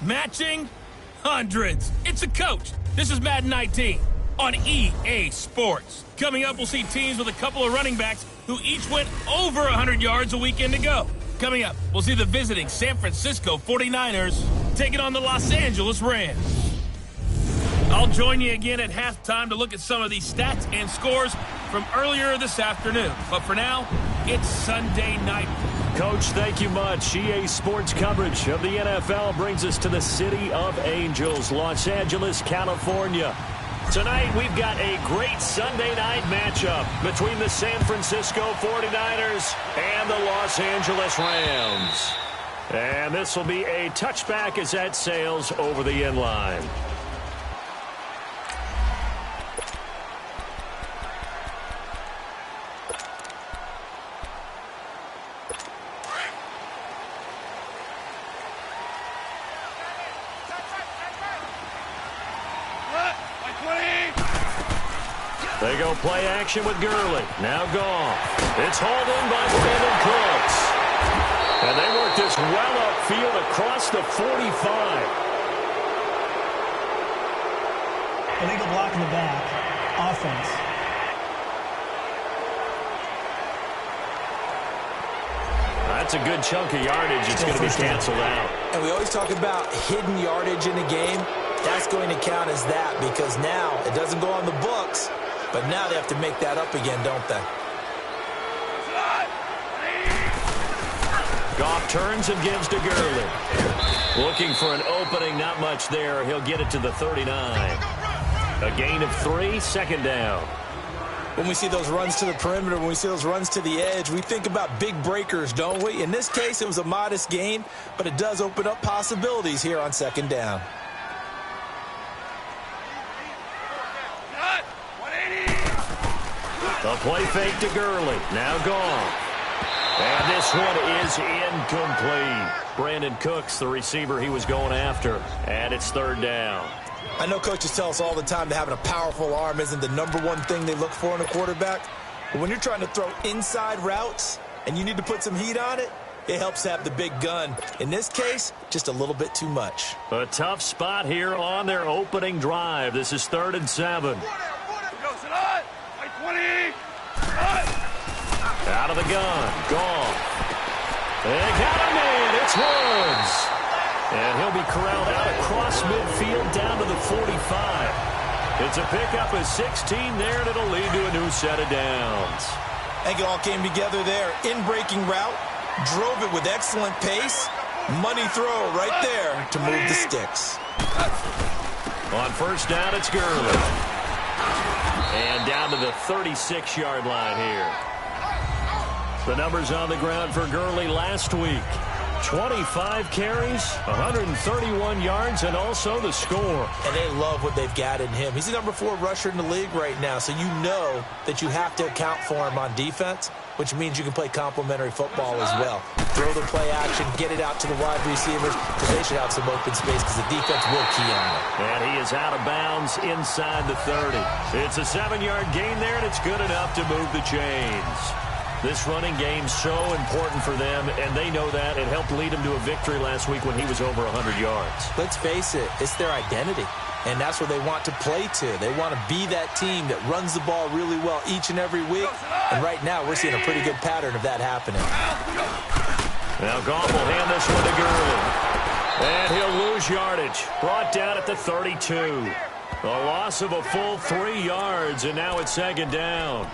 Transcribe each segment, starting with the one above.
Matching hundreds. It's a coach. This is Madden 19 on EA Sports. Coming up, we'll see teams with a couple of running backs who each went over 100 yards a weekend ago. Coming up, we'll see the visiting San Francisco 49ers taking on the Los Angeles Rams. I'll join you again at halftime to look at some of these stats and scores from earlier this afternoon. But for now, it's Sunday night. Coach, thank you much. EA Sports coverage of the NFL brings us to the City of Angels, Los Angeles, California. Tonight, we've got a great Sunday night matchup between the San Francisco 49ers and the Los Angeles Rams. And this will be a touchback as that sails over the end line. They go play action with Gurley. Now gone. It's hauled in by Brandon Cooks. And they work this well upfield across the 45. Illegal block in the back. Offense. That's a good chunk of yardage. It's going to be canceled out. And we always talk about hidden yardage in a game. That's going to count as that because now it doesn't go on the books. But now they have to make that up again, don't they? Goff turns and gives to Gurley. Looking for an opening, not much there. He'll get it to the 39. A gain of 3, second down. When we see those runs to the perimeter, when we see those runs to the edge, we think about big breakers, don't we? In this case, it was a modest gain, but it does open up possibilities here on second down. The play fake to Gurley. Now gone. And this one is incomplete. Brandon Cooks, the receiver he was going after. And it's third down. I know coaches tell us all the time that having a powerful arm isn't the number one thing they look for in a quarterback. But when you're trying to throw inside routes and you need to put some heat on it, it helps have the big gun. In this case, just a little bit too much. A tough spot here on their opening drive. This is 3rd and 7. Out of the gun. Gone. They got him in. It's Woods. And he'll be corralled out across midfield down to the 45. It's a pickup of 16 there, and it'll lead to a new set of downs. I think it all came together there. In-breaking route. Drove it with excellent pace. Money throw right there to move the sticks. On first down, it's Gurley. And down to the 36-yard line here. The numbers on the ground for Gurley last week. 25 carries, 131 yards, and also the score. And they love what they've got in him. He's the number 4 rusher in the league right now, so you know that you have to account for him on defense, which means you can play complementary football as well. Throw the play action, get it out to the wide receivers, because they should have some open space because the defense will key on it. And he is out of bounds inside the 30. It's a 7-yard gain there, and it's good enough to move the chains. This running game's so important for them, and they know that. It helped lead them to a victory last week when he was over 100 yards. Let's face it, it's their identity, and that's what they want to play to. They want to be that team that runs the ball really well each and every week, and right now we're seeing a pretty good pattern of that happening. Now Goff will hand this one to Gurley, and he'll lose yardage. Brought down at the 32. A loss of a full 3 yards, and now it's second down.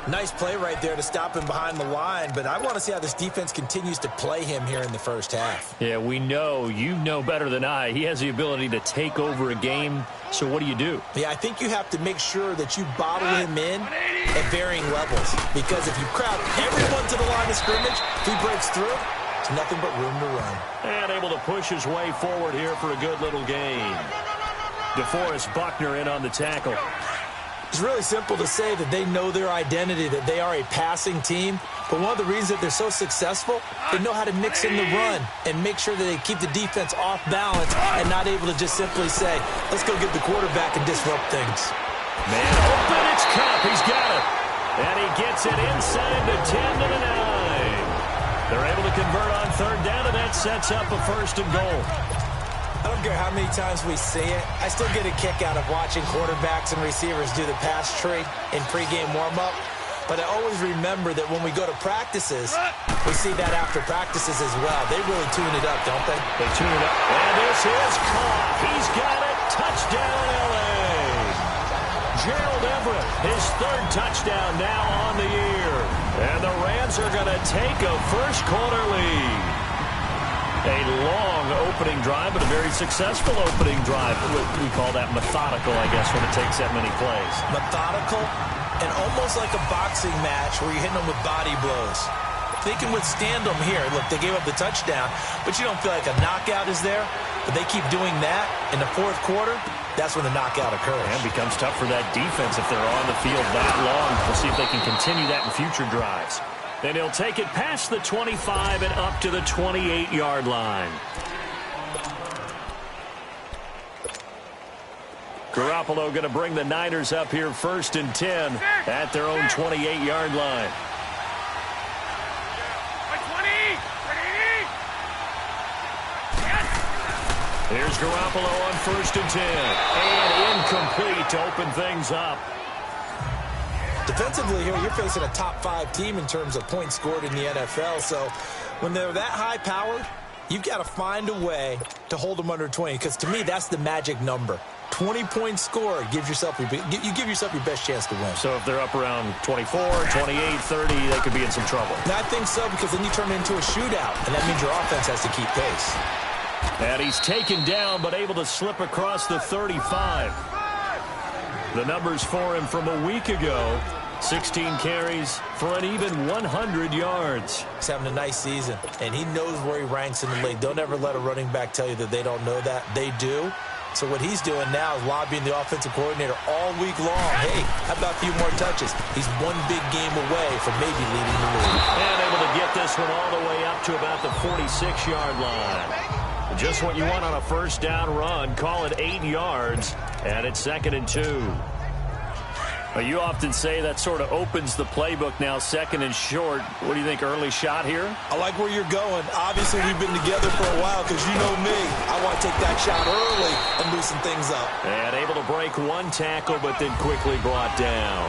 Nice play right there to stop him behind the line, but I want to see how this defense continues to play him here in the first half. Yeah, we know. You know better than I. He has the ability to take over a game, so what do? Yeah, I think you have to make sure that you bottle him in at varying levels, because if you crowd everyone to the line of scrimmage, if he breaks through, it's nothing but room to run. And able to push his way forward here for a good little gain. DeForest Buckner in on the tackle. It's really simple to say that they know their identity, that they are a passing team. But one of the reasons that they're so successful, they know how to mix in the run and make sure that they keep the defense off balance and not able to just simply say, let's go get the quarterback and disrupt things. Man open, it's Cup. He's got it. And he gets it inside the 10 to the 9. They're able to convert on third down, and that sets up a 1st and goal. I don't care how many times we see it. I still get a kick out of watching quarterbacks and receivers do the pass tree in pregame warm-up. But I always remember that when we go to practices, we see that after practices as well. They really tune it up, don't they? They tune it up. And this is caught. He's got it. Touchdown, L.A. Gerald Everett, his third touchdown now on the year. And the Rams are going to take a first-quarter lead. A long opening drive, but a very successful opening drive. We call that methodical, I guess, when it takes that many plays. Methodical and almost like a boxing match where you're hitting them with body blows. They can withstand them here. Look, they gave up the touchdown, but you don't feel like a knockout is there. But they keep doing that in the fourth quarter. That's when the knockout occurs. And it becomes tough for that defense if they're on the field that long. We'll see if they can continue that in future drives. And he'll take it past the 25 and up to the 28-yard line. Garoppolo going to bring the Niners up here 1st and 10 at their own 28-yard line. Here's Garoppolo on 1st and 10. And incomplete to open things up. Defensively here, you're facing a top 5 team in terms of points scored in the NFL. So when they're that high-powered, you've got to find a way to hold them under 20. Because to me, that's the magic number. 20-point score gives yourself you give yourself your best chance to win. So if they're up around 24, 28, 30, they could be in some trouble. And I think so, because then you turn it into a shootout, and that means your offense has to keep pace. And he's taken down, but able to slip across the 35. The numbers for him from a week ago. 16 carries for an even 100 yards. He's having a nice season, and he knows where he ranks in the league. Don't ever let a running back tell you that they don't know that. They do. So what he's doing now is lobbying the offensive coordinator all week long. Hey, how about a few more touches? He's one big game away from maybe leading the league. And able to get this one all the way up to about the 46-yard line. Just what you want on a first down run. Call it 8 yards, and it's 2nd and 2. You often say that sort of opens the playbook now, 2nd and short. What do you think, early shot here? I like where you're going. Obviously, we've been together for a while because you know me. I want to take that shot early and loosen things up. And able to break one tackle, but then quickly brought down.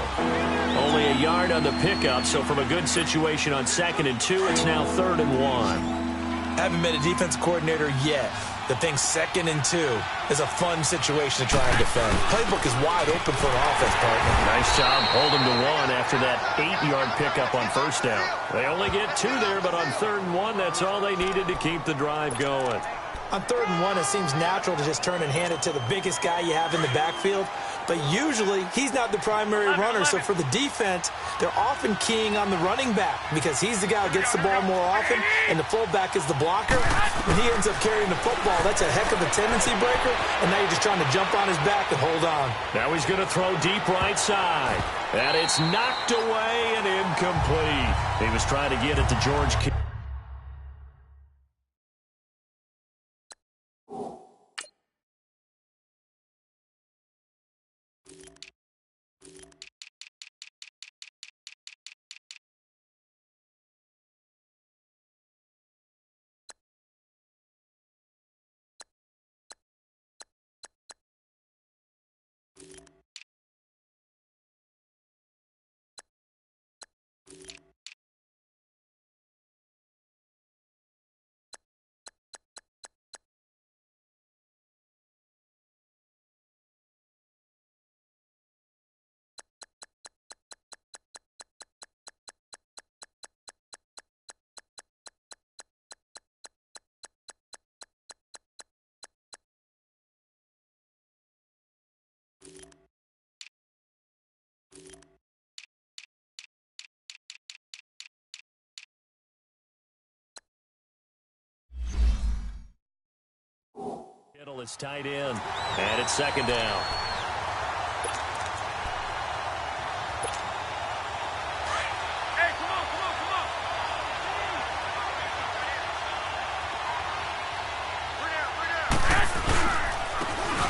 Only a yard on the pickup, so from a good situation on 2nd and 2, it's now 3rd and 1. Haven't met a defense coordinator yet that thinks 2nd and 2 is a fun situation to try and defend. Playbook is wide open for an offense, partner. Nice job holding to 1 after that 8-yard pickup on first down. They only get 2 there, but on 3rd and 1, that's all they needed to keep the drive going. On 3rd and 1, it seems natural to just turn and hand it to the biggest guy you have in the backfield. But usually, he's not the primary runner. So for the defense, they're often keying on the running back because he's the guy who gets the ball more often, and the fullback is the blocker. When he ends up carrying the football, that's a heck of a tendency breaker, and now you're just trying to jump on his back and hold on. Now he's going to throw deep right side. And it's knocked away and incomplete. He was trying to get it to George Kittle. Kittle is tight end, and it's 2nd down. Hey, come on.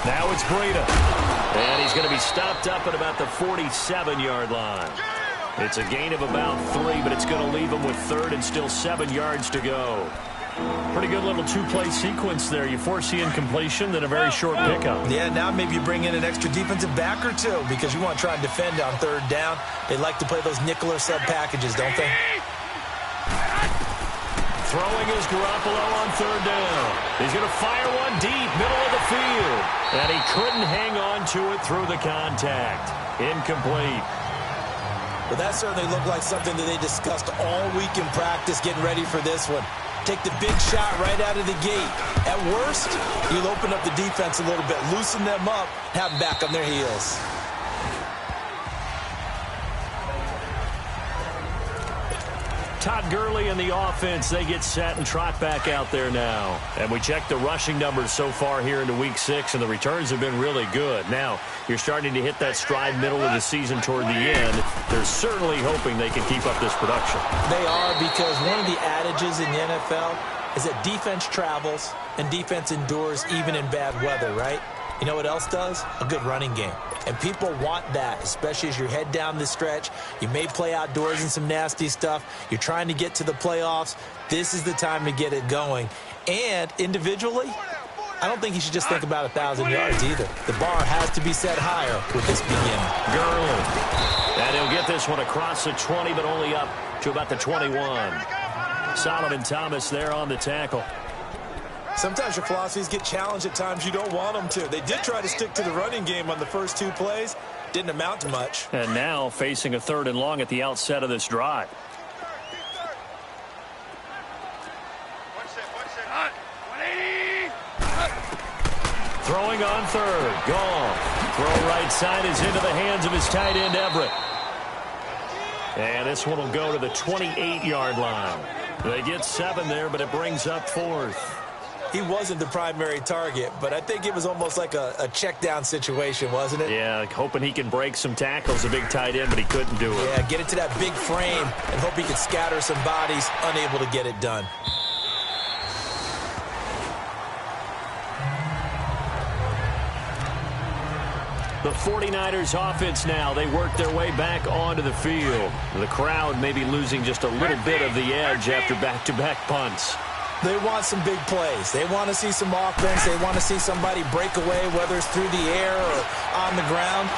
Now it's Breida. And he's going to be stopped up at about the 47-yard line. It's a gain of about 3, but it's going to leave him with 3rd and still 7 yards to go. Pretty good little two-play sequence there. You force the incompletion, then a very short pickup. Yeah, now maybe you bring in an extra defensive back or two because you want to try and defend on third down. They like to play those nickel or sub packages, don't they? Throwing is Garoppolo on third down. He's going to fire one deep, middle of the field. And he couldn't hang on to it through the contact. Incomplete. Well, that certainly looked like something that they discussed all week in practice getting ready for this one. Take the big shot right out of the gate. At worst, you'll open up the defense a little bit, loosen them up, have them back on their heels. Todd Gurley and the offense, they get set and trot back out there now. And we check the rushing numbers so far here into Week 6, and the returns have been really good. Now, you're starting to hit that stride middle of the season toward the end. They're certainly hoping they can keep up this production. They are, because one of the adages in the NFL is that defense travels and defense endures even in bad weather, right? You know what else does? A good running game. And people want that, especially as you head down the stretch. You may play outdoors in some nasty stuff. You're trying to get to the playoffs. This is the time to get it going. And individually, I don't think you should just think about 1,000 yards either. The bar has to be set higher with this beginning. Gurley. And he'll get this one across the 20, but only up to about the 21. Solomon Thomas there on the tackle. Sometimes your philosophies get challenged at times you don't want them to. They did try to stick to the running game on the first two plays. Didn't amount to much. And now facing a 3rd and long at the outset of this drive. Throwing on 3rd. Gone. Throw right side is into the hands of his tight end, Everett. And this one will go to the 28-yard line. They get 7 there, but it brings up 4th. He wasn't the primary target, but I think it was almost like a check down situation, wasn't it? Yeah, hoping he can break some tackles, a big tight end, but he couldn't do it. Yeah, get it to that big frame and hope he could scatter some bodies, unable to get it done. The 49ers offense now, they work their way back onto the field. The crowd may be losing just a little bit of the edge after back-to-back punts. They want some big plays. They want to see some offense. They want to see somebody break away, whether it's through the air or on the ground.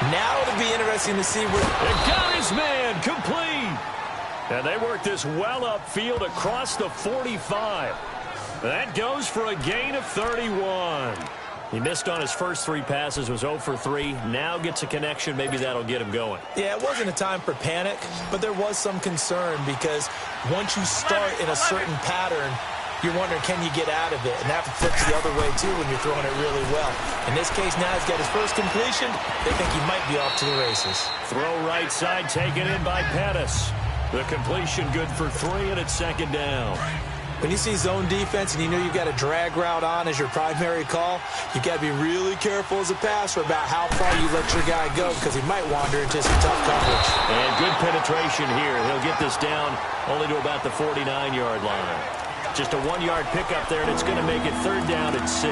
Now it'll be interesting to see where... It got his man complete. And they work this well upfield across the 45. That goes for a gain of 31. He missed on his first 3 passes, was 0 for 3. Now gets a connection. Maybe that'll get him going. Yeah, it wasn't a time for panic, but there was some concern because once you start in a certain pattern, you're wondering, can you get out of it? And that flips the other way, too, when you're throwing it really well. In this case, now he's got his first completion. They think he might be off to the races. Throw right side, taken in by Pettis. The completion good for 3, and it's 2nd down. When you see zone defense and you know you've got a drag route on as your primary call, you've got to be really careful as a passer about how far you let your guy go because he might wander into some tough coverage. And good penetration here. He'll get this down only to about the 49-yard line. Just a 1-yard pickup there, and it's going to make it 3rd down at 6.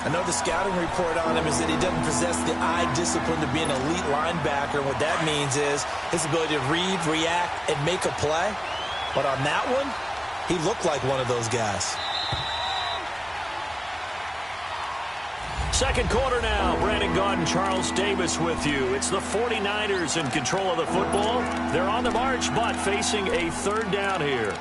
I know the scouting report on him is that he doesn't possess the eye discipline to be an elite linebacker. What that means is his ability to read, react, and make a play. But on that one, he looked like one of those guys. 2nd quarter now. Brandon Gaudin, Charles Davis with you. It's the 49ers in control of the football. They're on the march, but facing a 3rd down here.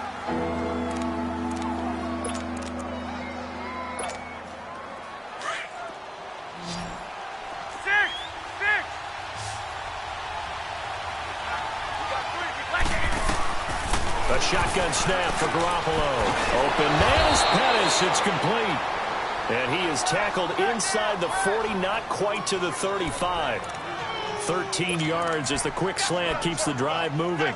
A shotgun snap for Garoppolo. Open man is Pettis. It's complete. And he is tackled inside the 40, not quite to the 35. 13 yards as the quick slant keeps the drive moving.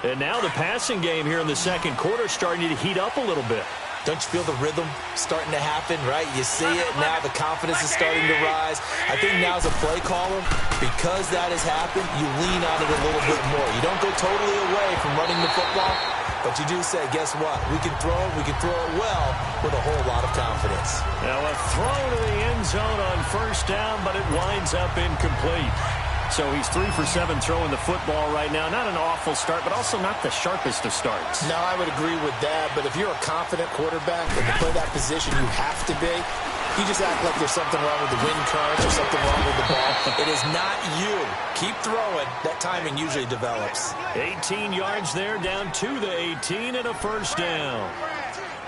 And now the passing game here in the 2nd quarter starting to heat up a little bit. Don't you feel the rhythm starting to happen, right? You see it now. The confidence is starting to rise. I think now as a play caller, because that has happened, you lean on it a little bit more. You don't go totally away from running the football, but you do say, guess what? We can throw it well with a whole lot of confidence. Now a throw to the end zone on 1st down, but it winds up incomplete. So he's 3 for 7 throwing the football right now. Not an awful start, but also not the sharpest of starts. No, I would agree with that. But if you're a confident quarterback and to play that position, you have to be. You just act like there's something wrong with the wind currents or something wrong with the ball. It is not you. Keep throwing. That timing usually develops. 18 yards there, down to the 18 and a first down.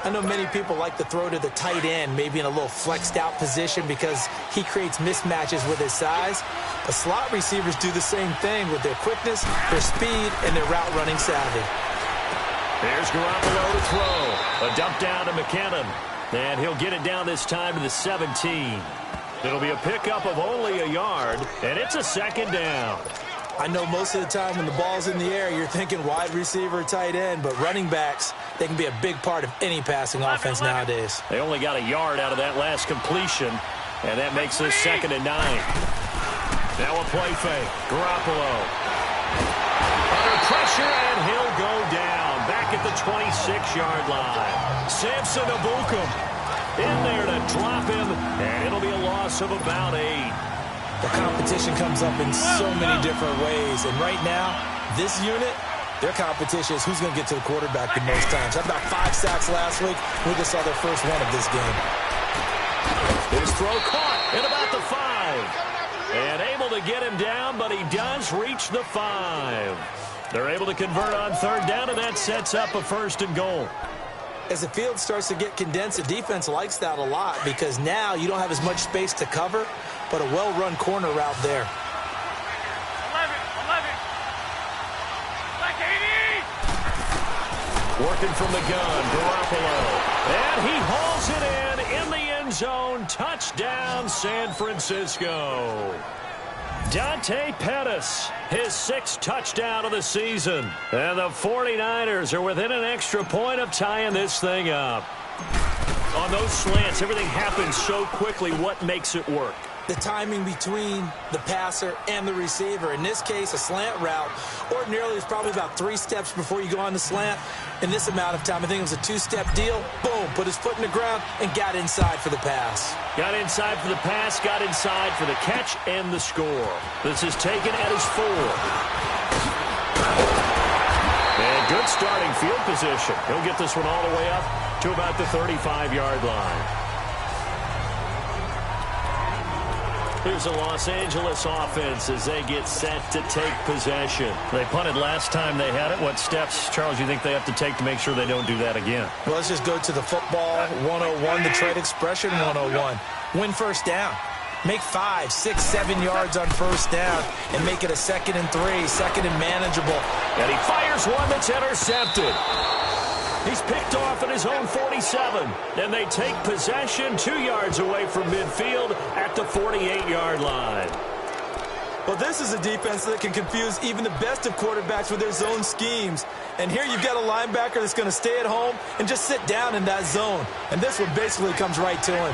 I know many people like to throw to the tight end, maybe in a little flexed out position because he creates mismatches with his size. But slot receivers do the same thing with their quickness, their speed, and their route running savvy. There's Garoppolo to throw. A dump down to McKinnon. And he'll get it down this time to the 17. It'll be a pickup of only a yard, and it's a second down. I know most of the time when the ball's in the air, you're thinking wide receiver, tight end, but running backs, they can be a big part of any passing offense nowadays. They only got a yard out of that last completion, and that makes this 2nd and 9. Now a play fake. Garoppolo. Under pressure, and he'll go down. Back at the 26-yard line. Samson Abukum in there to drop him, and it'll be a loss of about 8. The competition comes up in so many different ways, and right now, this unit, their competition is who's going to get to the quarterback the most times. Had about 5 sacks last week. We just saw their first one of this game. His throw caught at about the 5. And able to get him down, but he does reach the 5. They're able to convert on 3rd down, and that sets up a 1st and goal. As the field starts to get condensed, the defense likes that a lot because now you don't have as much space to cover, but a well-run corner route there. 11. Working from the gun, Garoppolo. And he hauls it in the end zone. Touchdown, San Francisco. Dante Pettis, his 6th touchdown of the season. And the 49ers are within an extra point of tying this thing up. On those slants, everything happens so quickly. What makes it work? The timing between the passer and the receiver. In this case, a slant route ordinarily is probably about 3 steps before you go on the slant. In this amount of time, I think it was a 2-step deal. Boom, put his foot in the ground and got inside for the pass. Got inside for the pass, got inside for the catch and the score. This is taken at his 4. And good starting field position. He'll get this one all the way up to about the 35-yard line. Here's the Los Angeles offense as they get set to take possession. They punted last time they had it. What steps, Charles, you think they have to take to make sure they don't do that again? Well, let's just go to the football 101, the trade expression 101. Win 1st down. Make 5, 6, 7 yards on 1st down and make it a 2nd and 3, 2nd and manageable. And he fires one that's intercepted. He's picked off at his own 47, and they take possession 2 yards away from midfield at the 48-yard line. Well, this is a defense that can confuse even the best of quarterbacks with their zone schemes. And here you've got a linebacker that's going to stay at home and just sit down in that zone. And this one basically comes right to him.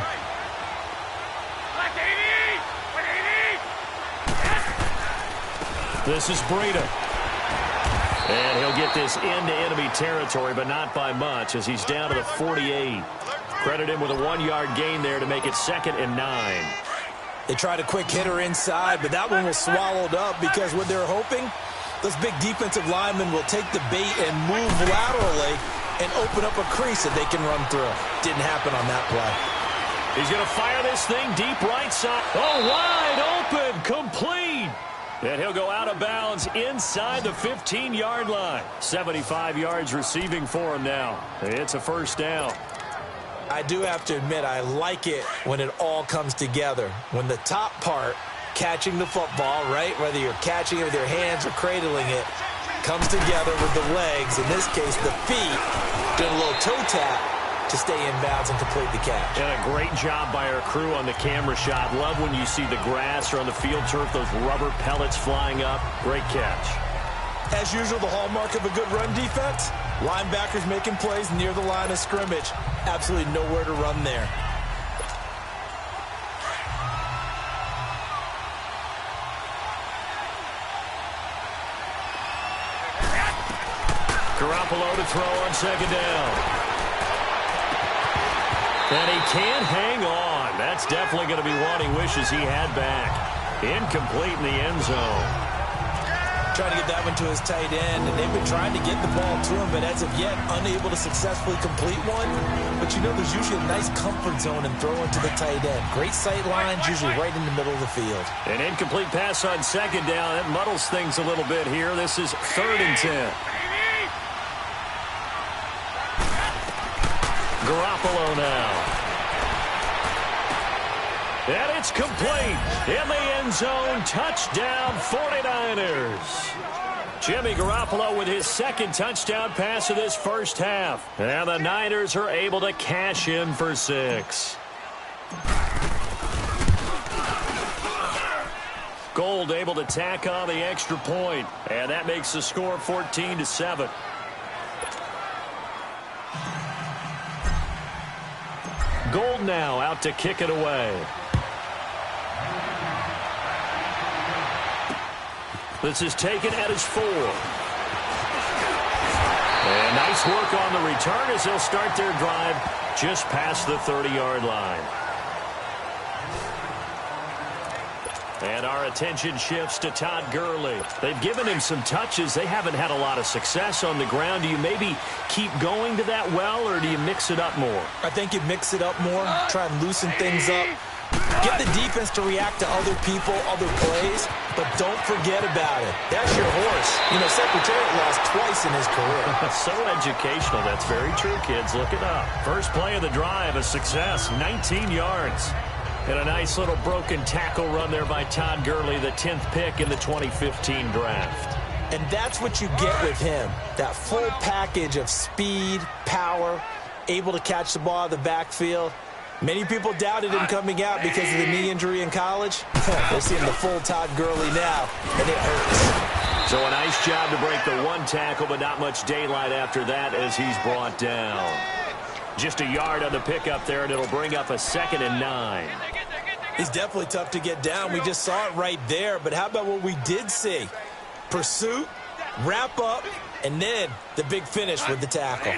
This is Breida. And he'll get this into enemy territory, but not by much as he's down to the 48. Credit him with a 1-yard gain there to make it 2nd and 9. They tried a quick hitter inside, but that one was swallowed up because what they're hoping, those big defensive linemen will take the bait and move laterally and open up a crease that they can run through. Didn't happen on that play. He's going to fire this thing deep right side. Oh, wide open, complete. And he'll go out of bounds inside the 15-yard line. 75 yards receiving for him now. It's a 1st down. I do have to admit, I like it when it all comes together. When the top part, catching the football, right, whether you're catching it with your hands or cradling it, comes together with the legs, in this case the feet, doing a little toe tap to stay in bounds and complete the catch. And a great job by our crew on the camera shot. Love when you see the grass or on the field turf, those rubber pellets flying up. Great catch. As usual, the hallmark of a good run defense, linebackers making plays near the line of scrimmage. Absolutely nowhere to run there. Garoppolo to throw on 2nd down. And he can't hang on. That's definitely going to be one he wishes he had back. Incomplete in the end zone. Trying to get that one to his tight end, and they've been trying to get the ball to him, but as of yet, unable to successfully complete one. But you know, there's usually a nice comfort zone in throwing to the tight end. Great sight lines, usually right in the middle of the field. An incomplete pass on second down. That muddles things a little bit here. This is 3rd and 10. Garoppolo now. And it's complete. In the end zone, touchdown 49ers. Jimmy Garoppolo with his 2nd touchdown pass of this first half. And the Niners are able to cash in for 6. Gold able to tack on the extra point. And that makes the score 14-7. Gold now out to kick it away. This is taken at his 4. And nice work on the return as they'll start their drive just past the 30-yard line. And our attention shifts to Todd Gurley. They've given him some touches. They haven't had a lot of success on the ground. Do you maybe keep going to that well, or do you mix it up more? I think you mix it up more, try and loosen things up. Get the defense to react to other people, other plays, but don't forget about it. That's your horse. You know, Secretariat lost twice in his career. So educational. That's very true, kids. Look it up. First play of the drive, a success, 19 yards. And a nice little broken tackle run there by Todd Gurley, the 10th pick in the 2015 draft. And that's what you get with him, that full package of speed, power, able to catch the ball out of the backfield. Many people doubted him coming out because of the knee injury in college. They're seeing the full Todd Gurley now, and it hurts. So a nice job to break the 1 tackle, but not much daylight after that as he's brought down. Just a yard on the pickup there, and it'll bring up a 2nd and 9. He's definitely tough to get down. We just saw it right there, but how about what we did see? Pursuit, wrap up, and then the big finish with the tackle.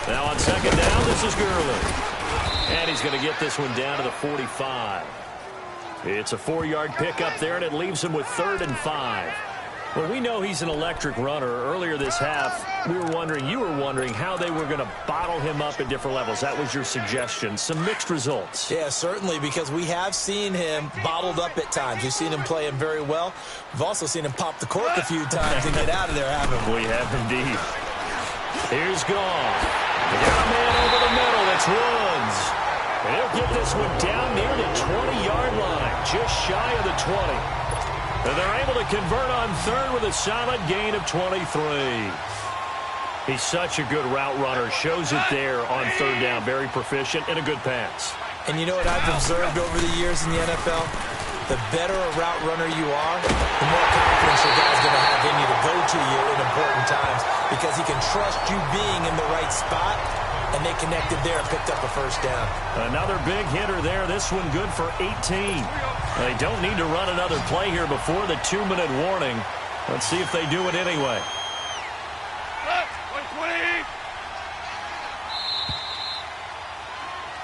Now on 2nd down, this is Gurley. And he's going to get this one down to the 45. It's a 4-yard pickup there, and it leaves him with 3rd and 5. Well, we know he's an electric runner. Earlier this half, you were wondering how they were going to bottle him up at different levels. That was your suggestion. Some mixed results. Yeah, certainly, because we have seen him bottled up at times. We've seen him play him very well. We've also seen him pop the cork a few times and get out of there, haven't we? We have indeed. Here's Gone. They got a man over the middle. That's Woods. And he'll get this one down near the 20-yard line, just shy of the 20. And they're able to convert on 3rd with a solid gain of 23. He's such a good route runner. Shows it there on 3rd down. Very proficient and a good pass. And you know what I've observed over the years in the NFL? The better a route runner you are, the more confidence your guy's going to have in you to go to you in important times because he can trust you being in the right spot, and they connected there and picked up a 1st down. Another big hitter there. This one good for 18. They don't need to run another play here before the 2-minute warning. Let's see if they do it anyway.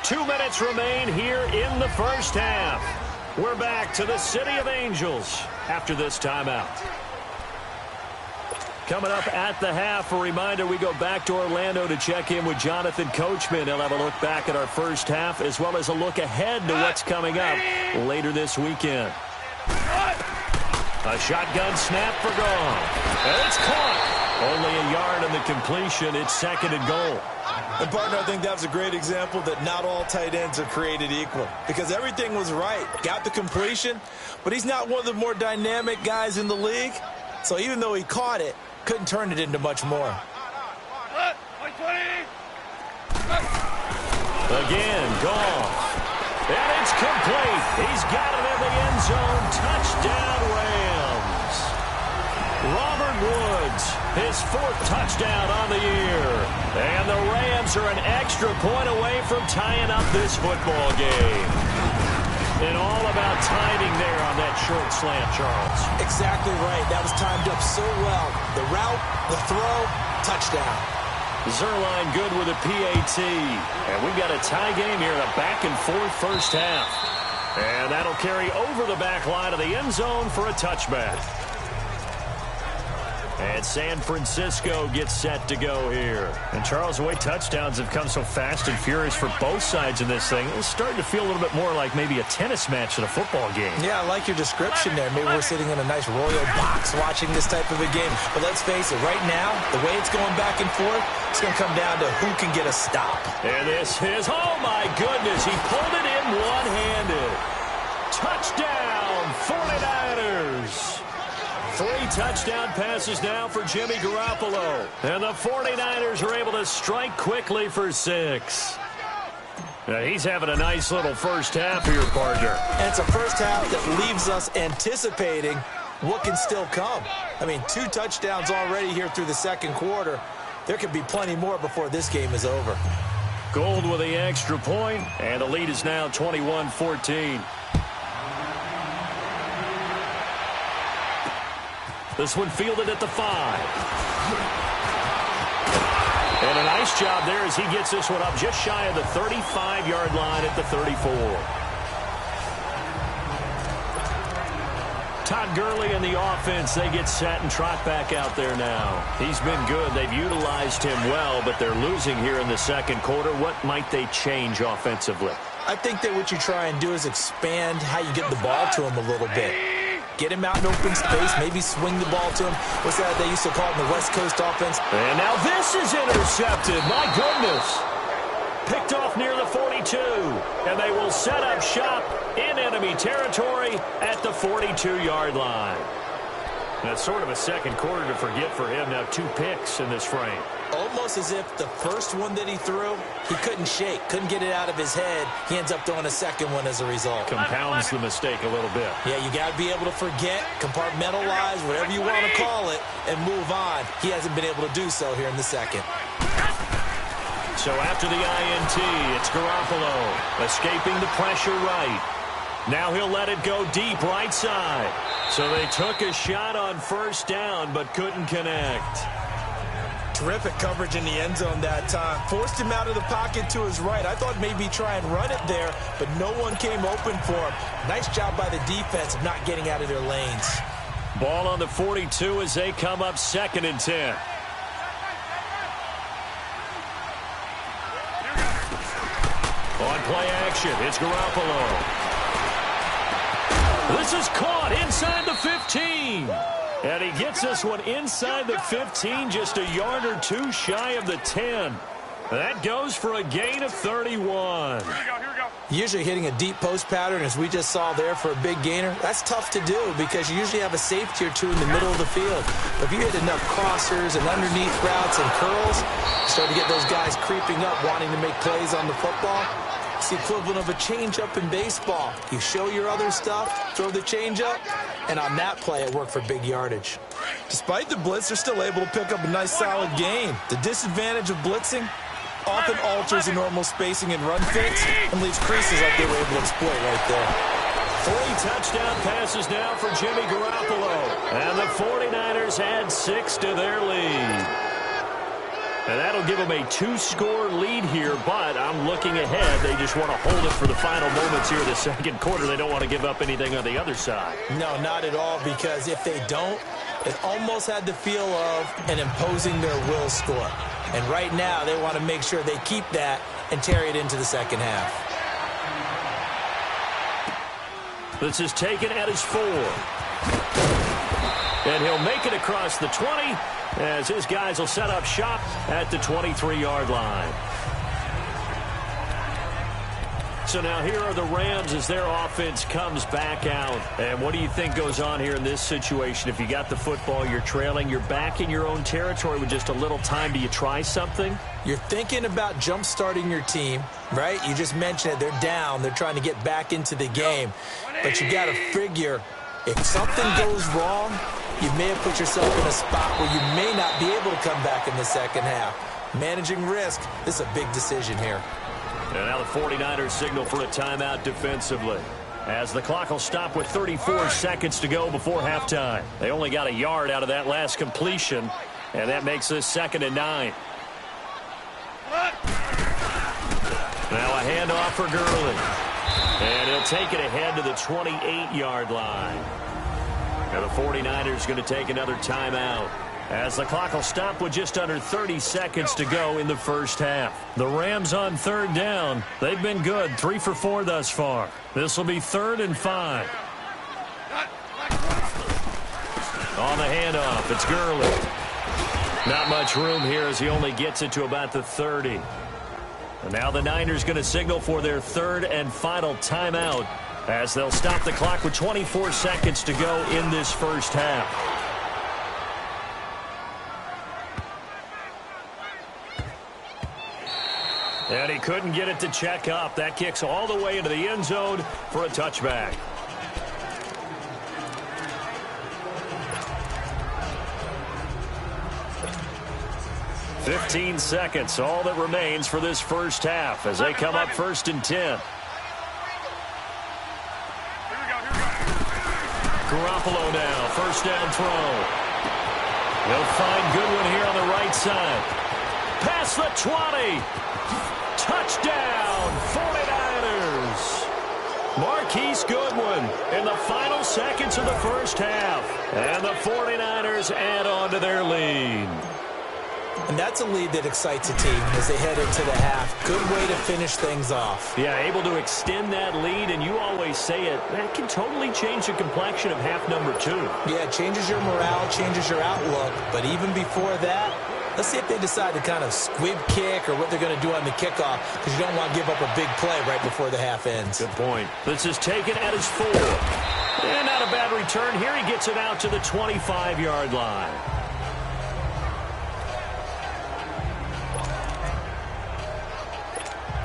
2 minutes remain here in the first half. We're back to the City of Angels after this timeout. Coming up at the half, a reminder, we go back to Orlando to check in with Jonathan Coachman. He'll have a look back at our first half as well as a look ahead to what's coming up later this weekend. A shotgun snap for Gone. And it's caught. Only a yard on the completion. It's 2nd and goal. And, partner, I think that was a great example that not all tight ends are created equal because everything was right. Got the completion, but he's not one of the more dynamic guys in the league. So even though he caught it, couldn't turn it into much more. Again, Gone. And it's complete. He's got it in the end zone. Touchdown, Rams. Robert Woods, his 4th touchdown on the year. And the Rams are an extra point away from tying up this football game. And all about timing there on that short slant, Charles. Exactly right. That was timed up so well. The route, the throw, touchdown. Zerline good with a PAT. And we've got a tie game here in a back-and-forth first half. And that'll carry over the back line of the end zone for a touchback. And San Francisco gets set to go here. And Charles, the way touchdowns have come so fast and furious for both sides in this thing, it's starting to feel a little bit more like maybe a tennis match than a football game. Yeah, I like your description there. Maybe we're sitting in a nice royal box watching this type of a game. But let's face it, right now, the way it's going back and forth, it's going to come down to who can get a stop. And this is, oh my goodness, he pulled it in one-handed. Touchdown, 49ers. 3 touchdown passes now for Jimmy Garoppolo. And the 49ers are able to strike quickly for 6. Now he's having a nice little first half here, partner. And it's a first half that leaves us anticipating what can still come. I mean, 2 touchdowns already here through the second quarter. There could be plenty more before this game is over. Gold with the extra point, and the lead is now 21-14. This one fielded at the 5. And a nice job there as he gets this one up just shy of the 35-yard line at the 34. Todd Gurley and the offense, they get set and trot back out there now. He's been good. They've utilized him well, but they're losing here in the second quarter. What might they change offensively? I think that what you try and do is expand how you get the ball to him a little bit. Get him out in open space, maybe swing the ball to him. What's that they used to call it in the West Coast offense? And now this is intercepted. My goodness. Picked off near the 42. And they will set up shop in enemy territory at the 42-yard line. That's sort of a second quarter to forget for him. Now 2 picks in this frame. Almost as if the first one that he threw, he couldn't shake, couldn't get it out of his head. He ends up throwing a second one as a result. Compounds the mistake a little bit. Yeah, you got to be able to forget, compartmentalize, whatever you want to call it, and move on. He hasn't been able to do so here in the second. So after the INT, it's Garoppolo escaping the pressure right. Now he'll let it go deep right side. So they took a shot on first down but couldn't connect. Terrific coverage in the end zone that time. Forced him out of the pocket to his right. I thought maybe try and run it there, but no one came open for him. Nice job by the defense of not getting out of their lanes. Ball on the 42 as they come up 2nd and 10. On play action, it's Garoppolo. This is caught inside the 15. And he gets this one inside the 15, just a yard or 2 shy of the 10. That goes for a gain of 31. Here we go. Usually hitting a deep post pattern, as we just saw there for a big gainer, that's tough to do because you usually have a safety or 2 in the middle of the field. But if you hit enough crossers and underneath routes and curls, you start to get those guys creeping up, wanting to make plays on the football. It's the equivalent of a changeup in baseball. You show your other stuff, throw the changeup, and on that play, it worked for big yardage. Despite the blitz, they're still able to pick up a nice, solid gain. The disadvantage of blitzing often alters the normal spacing and run fits and leaves creases like they were able to exploit right there. 3 touchdown passes now for Jimmy Garoppolo. And the 49ers add 6 to their lead. And that'll give them a 2-score lead here, but I'm looking ahead. They just want to hold it for the final moments here of the second quarter. They don't want to give up anything on the other side. No, not at all, because if they don't, it almost had the feel of an imposing their will score. And right now, they want to make sure they keep that and carry it into the second half. This is taken at his 4. And he'll make it across the 20 as his guys will set up shop at the 23-yard line. So now here are the Rams as their offense comes back out. And what do you think goes on here in this situation? If you got the football, you're trailing, you're back in your own territory with just a little time. Do you try something? You're thinking about jump-starting your team, right? You just mentioned it. They're down. They're trying to get back into the game. But you got to figure if something goes wrong, you may have put yourself in a spot where you may not be able to come back in the second half. Managing risk, this is a big decision here. And now the 49ers signal for a timeout defensively, as the clock will stop with 34 seconds to go before halftime. They only got a yard out of that last completion, and that makes this 2nd and 9. Now a handoff for Gurley. And he'll take it ahead to the 28-yard line. Now the 49ers going to take another timeout, as the clock will stop with just under 30 seconds to go in the first half. The Rams on third down. They've been good, 3 for 4 thus far. This will be 3rd and 5. On the handoff, it's Gurley. Not much room here as he only gets it to about the 30. And now the Niners going to signal for their 3rd and final timeout, as they'll stop the clock with 24 seconds to go in this first half. And he couldn't get it to check up. That kicks all the way into the end zone for a touchback. "15 seconds, all that remains for this first half as they come up 1st and 10. Garoppolo now, first down throw. He'll find Goodwin here on the right side. Past the 20. Touchdown, 49ers. Marquise Goodwin in the final seconds of the first half. And the 49ers add on to their lead. And that's a lead that excites a team as they head into the half. Good way to finish things off. Yeah, able to extend that lead, and you always say it, that can totally change the complexion of half number 2. Yeah, it changes your morale, changes your outlook. But even before that, let's see if they decide to kind of squib kick or what they're going to do on the kickoff, because you don't want to give up a big play right before the half ends. Good point. This is taken at his 4. And not a bad return. Here he gets it out to the 25-yard line.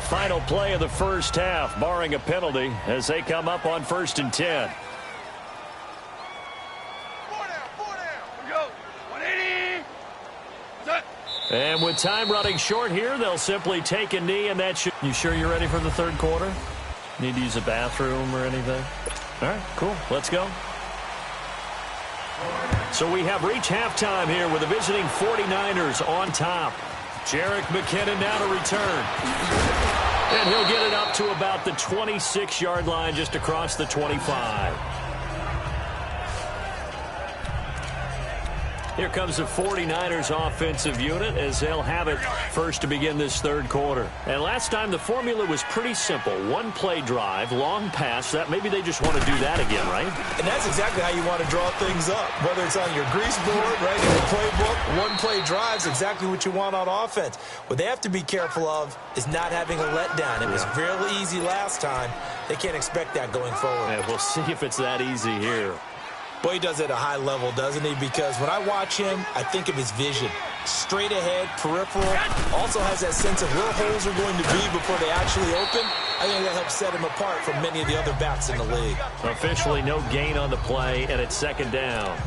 Final play of the first half, barring a penalty, as they come up on 1st and 10. And with time running short here, they'll simply take a knee, and that should... You sure you're ready for the 3rd quarter? Need to use a bathroom or anything? All right, cool. Let's go. So we have reached halftime here with the visiting 49ers on top. Jerick McKinnon now to return. And he'll get it up to about the 26-yard line, just across the 25. Here comes the 49ers offensive unit as they'll have it first to begin this 3rd quarter. And last time the formula was pretty simple. 1-play drive, long pass. That maybe they just want to do that again, right? And that's exactly how you want to draw things up. Whether it's on your grease board, right, in the playbook, 1-play drive is exactly what you want on offense. What they have to be careful of is not having a letdown. It was really easy last time. They can't expect that going forward. Yeah, we'll see if it's that easy here. Boy, he does it at a high level, doesn't he? Because when I watch him, I think of his vision. Straight ahead, peripheral. Also has that sense of where holes are going to be before they actually open. I think that helps set him apart from many of the other backs in the league. Officially no gain on the play, and it's 2nd down.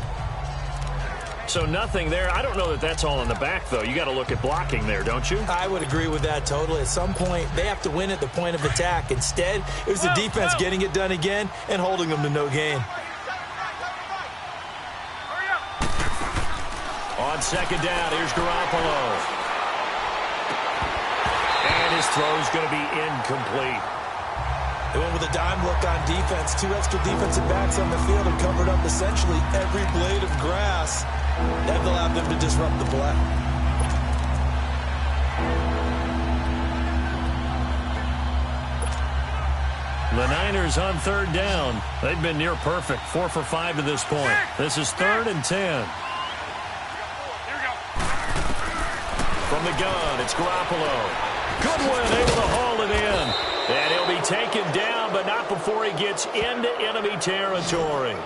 So nothing there. I don't know that that's all in the back, though. You got to look at blocking there, don't you? I would agree with that totally. At some point, they have to win at the point of attack. Instead, it was the defense getting it done again and holding them to no gain. On 2nd down, here's Garoppolo. And his throw's going to be incomplete. They went with a dime look on defense. 2 extra defensive backs on the field and covered up essentially every blade of grass. That allowed them to disrupt the play. The Niners on 3rd down. They've been near perfect. 4 for 5 to this point. This is 3rd and 10. From the gun, it's Garoppolo. Goodwin able to haul it in. And he'll be taken down, but not before he gets into enemy territory.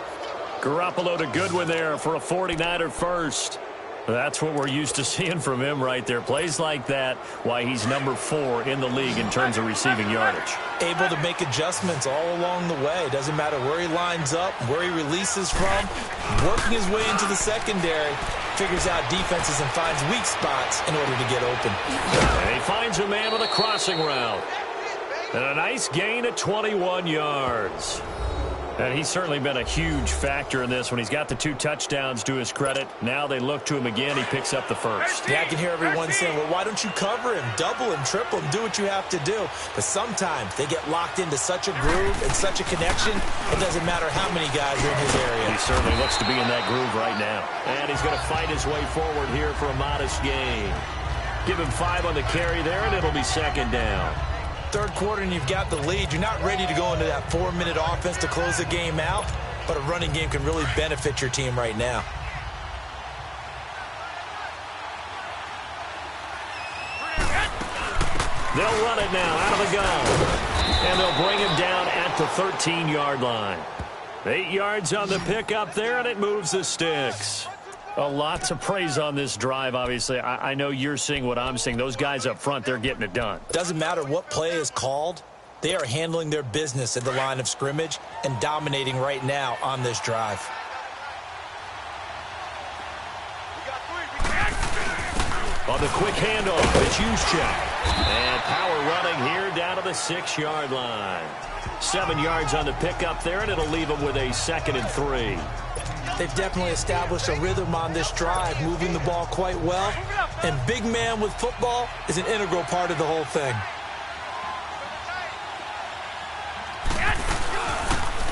Garoppolo to Goodwin there for a 49er first. That's what we're used to seeing from him right there. Plays like that, why he's number 4 in the league in terms of receiving yardage. Able to make adjustments all along the way. Doesn't matter where he lines up, where he releases from. Working his way into the secondary. Figures out defenses and finds weak spots in order to get open. And he finds a man with a crossing route. And a nice gain of 21 yards. And he's certainly been a huge factor in this when he's got the 2 touchdowns to his credit. Now they look to him again. He picks up the first. Yeah, I can hear everyone saying, well, why don't you cover him, double him, triple him, do what you have to do. But sometimes they get locked into such a groove and such a connection, it doesn't matter how many guys are in his area. He certainly looks to be in that groove right now. And he's going to fight his way forward here for a modest gain. Give him 5 on the carry there, and it'll be second down. Third quarter and you've got the lead. You're not ready to go into that 4-minute offense to close the game out, but a running game can really benefit your team right now. They'll run it now out of the gun. And they'll bring him down at the 13-yard line. 8 yards on the pickup there, and it moves the sticks. A lot to praise on this drive, obviously. I know you're seeing what I'm seeing. Those guys up front, they're getting it done. Doesn't matter what play is called. They are handling their business at the line of scrimmage and dominating right now on this drive. On the quick handoff, it's Juszczyk. And power running here down to the 6-yard line. 7 yards on the pickup there, and it'll leave them with a 2nd and 3. They've definitely established a rhythm on this drive, moving the ball quite well. And big man with football is an integral part of the whole thing.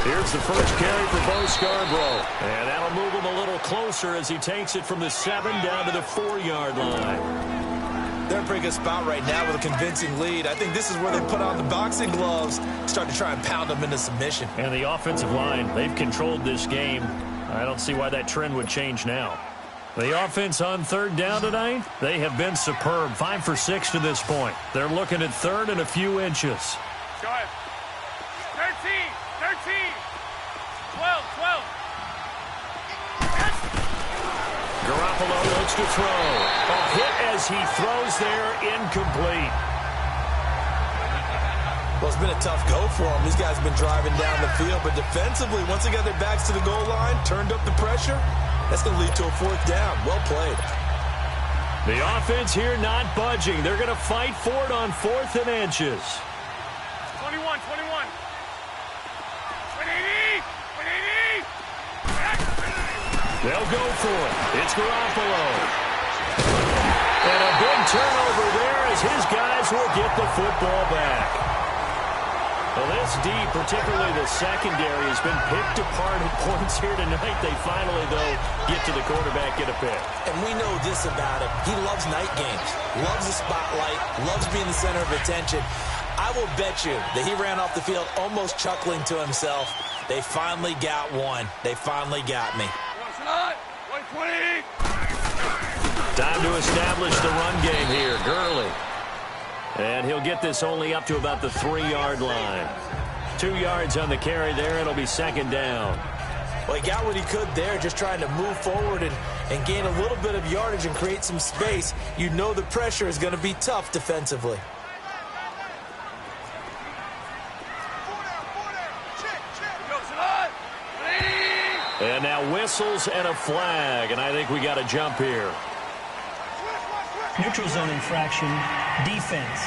Here's the first carry for Bo Scarborough. And that'll move him a little closer as he takes it from the 7 down to the 4-yard line. They're in a pretty good spot right now with a convincing lead. I think this is where they put on the boxing gloves, start to try and pound them into submission. And the offensive line, they've controlled this game. I don't see why that trend would change now. The offense on 3rd down tonight, they have been superb. 5 for 6 to this point. They're looking at 3rd and a few inches. Go ahead. 13, 12. Garoppolo looks to throw. A hit as he throws there, incomplete. Well, it's been a tough go for them. These guys have been driving down the field, but defensively, once they got their backs to the goal line, turned up the pressure, that's going to lead to a 4th down. Well played. The offense here not budging. They're going to fight for it on 4th and inches. 21. 180. They'll go for it. It's Garoppolo. And a big turnover there as his guys will get the football back. Well, this D, particularly the secondary, has been picked apart at points here tonight. They finally, though, get to the quarterback, get a pick. And we know this about him. He loves night games, loves the spotlight, loves being the center of attention. I will bet you that he ran off the field almost chuckling to himself. They finally got one. They finally got me. Time to establish the run game here. Gurley. And he'll get this only up to about the 3-yard line. 2 yards on the carry there. It'll be 2nd down. Well, he got what he could there, just trying to move forward and gain a little bit of yardage and create some space. You know the pressure is going to be tough defensively. And now whistles and a flag, and I think we got a jump here. Neutral zone infraction, defense.